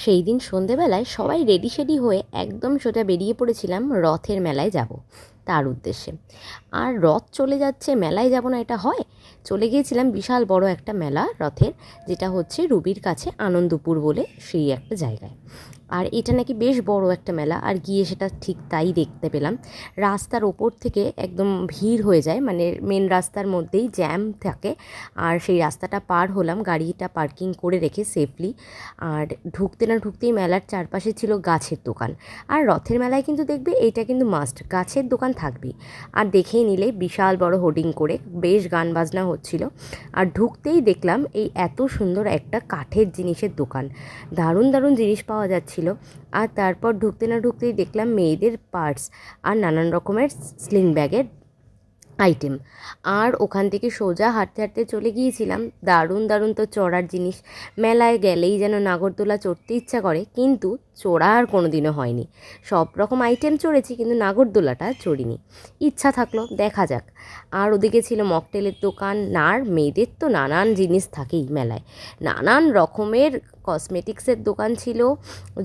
সেই দিন সন্ধেবেলায় সবাই রেডি সেডি হয়ে একদম সোজা বেরিয়ে পড়েছিলাম রথের মেলায় যাব তার উদ্দেশ্যে। আর রথ চলে যাচ্ছে, মেলায় যাব না এটা হয়? চলে গিয়েছিলাম বিশাল বড় একটা মেলা রথের, যেটা হচ্ছে রুবির কাছে আনন্দপুর বলে সেই একটা জায়গায়। আর এটা নাকি বেশ বড় একটা মেলা, আর গিয়ে সেটা ঠিক তাই দেখতে পেলাম। রাস্তার ওপর থেকে একদম ভিড় হয়ে যায়, মানে মেন রাস্তার মধ্যেই জ্যাম থাকে। আর সেই রাস্তাটা পার হলাম গাড়িটা পার্কিং করে রেখে সেফলি। আর ঢুকতে না ঢুকতেই মেলার চারপাশে ছিল গাছের দোকান। আর রথের মেলায় কিন্তু দেখবে এইটা কিন্তু মাস্ট, গাছের দোকান থাকবেই। আর দেখেই নিলে বিশাল বড় হোর্ডিং করে বেশ গান বাজনা হচ্ছিল। আর ঢুকতেই দেখলাম এই এত সুন্দর একটা কাঠের জিনিসের দোকান, দারুণ দারুণ জিনিস পাওয়া যাচ্ছিল। আর তারপর ঢুকতে না ঢুকতেই দেখলাম মেয়েদের পার্টস আর নানান রকমের স্লিং ব্যাগের আইটেম। আর ওখান থেকে সোজা হাঁটতে হাঁটতে চলে গিয়েছিলাম দারুণ দারুণ তো চড়ার জিনিস। মেলায় গেলেই যেন নাগরদোলা চড়তে ইচ্ছা করে, কিন্তু চড়া আর কোনো দিনও হয়নি। সব রকম আইটেম চড়েছি, কিন্তু নাগরদোলাটা চড়িনি। ইচ্ছা থাকলো, দেখা যাক। আর ওদিকে ছিল মকটেলের দোকান। আর মেয়েদের তো নানান জিনিস থাকেই মেলায়, নানান রকমের কসমেটিক্সের দোকান ছিল,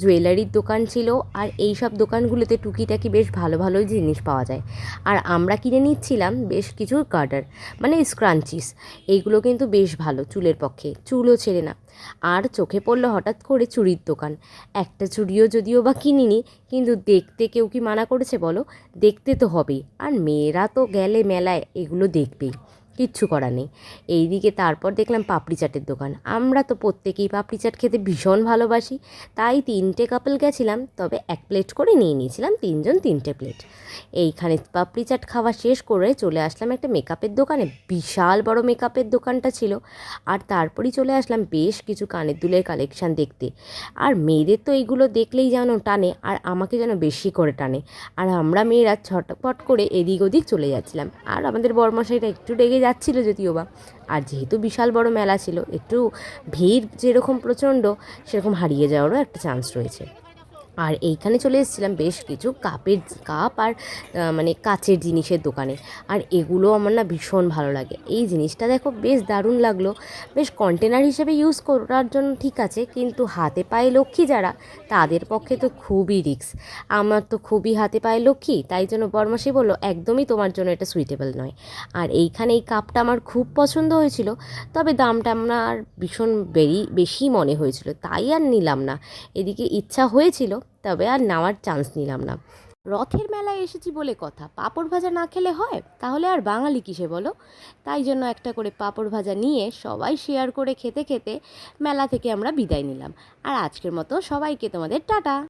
জুয়েলারির দোকান ছিল। আর এই সব দোকানগুলোতে টুকিটাকি বেশ ভালো ভালোই জিনিস পাওয়া যায়। আর আমরা কিনে নিচ্ছিলাম বেশ কিছু গার্ডার, মানে স্ক্রাঞ্চিস। এইগুলো কিন্তু বেশ ভালো চুলের পক্ষে, চুলও ছেড়ে না। আর চোখে পড়লো হঠাৎ করে চুড়ির দোকান। একটা চুড়িও যদিও বা কিনিনি, কিন্তু দেখতে কেউ কি মানা করেছে বলো? দেখতে তো হবেই, আর মেয়েরা তো গেলে মেলায় এগুলো দেখবেই, কিচ্ছু করার নেই। এইদিকে তারপর দেখলাম পাপড়ি চাটের দোকান। আমরা তো প্রত্যেকেই পাপড়ি চাট খেতে ভীষণ ভালোবাসি, তাই 3টে কাপল গেছিলাম, তবে 1 প্লেট করে নিয়ে নিয়েছিলাম, 3জন 3টে প্লেট। এইখানে পাপড়ি চাট খাওয়া শেষ করে চলে আসলাম একটা মেকআপের দোকানে, বিশাল বড় মেকআপের দোকানটা ছিল। আর তারপরই চলে আসলাম বেশ কিছু কানের দুলের কালেকশান দেখতে। আর মেয়েদের তো এইগুলো দেখলেই যেন টানে, আর আমাকে যেন বেশি করে টানে। আর আমরা মেয়েরা ছটপট করে এদিক ওদিক চলে যাচ্ছিলাম। আর আমাদের বরমশাইটা একটু রেগে যাচ্ছিল যদিও বা। আর যেহেতু বিশাল বড় মেলা ছিল, একটু ভিড় যেরকম প্রচণ্ড, সেরকম হারিয়ে যাওয়ারও একটা চান্স রয়েছে। আর এইখানে চলে এসেছিলাম বেশ কিছু কাপ আর মানে কাচের জিনিসের দোকানে। আর এগুলো আমার না ভীষণ ভালো লাগে। এই জিনিসটা দেখো বেশ দারুণ লাগলো। বেশ কন্টেনার হিসেবে ইউজ করার জন্য ঠিক আছে, কিন্তু হাতে পায়ে লক্ষ্মী যারা, তাদের পক্ষে তো খুবই রিস্ক। আমার তো খুবই হাতে পায়ে লক্ষ্মী, তাই জন্য বরমাসি বললো একদমই তোমার জন্য এটা সুইটেবল নয়। আর এইখানে এই কাপটা আমার খুব পছন্দ হয়েছিল, তবে দামটা আমার ভীষণ বেশি মনে হয়েছিল, তাই আর নিলাম না। এদিকে ইচ্ছা হয়েছিল, তবে আর নেওয়ার চান্স নিলাম না। রথের মেলায় এসেছি বলে কথা, পাঁপড় ভাজা না খেলে হয়? তাহলে আর বাঙালি কিসে বলো? তাই জন্য একটা করে পাঁপড় ভাজা নিয়ে সবাই শেয়ার করে খেতে খেতে মেলা থেকে আমরা বিদায় নিলাম। আর আজকের মতো সবাইকে তোমাদের টাটা।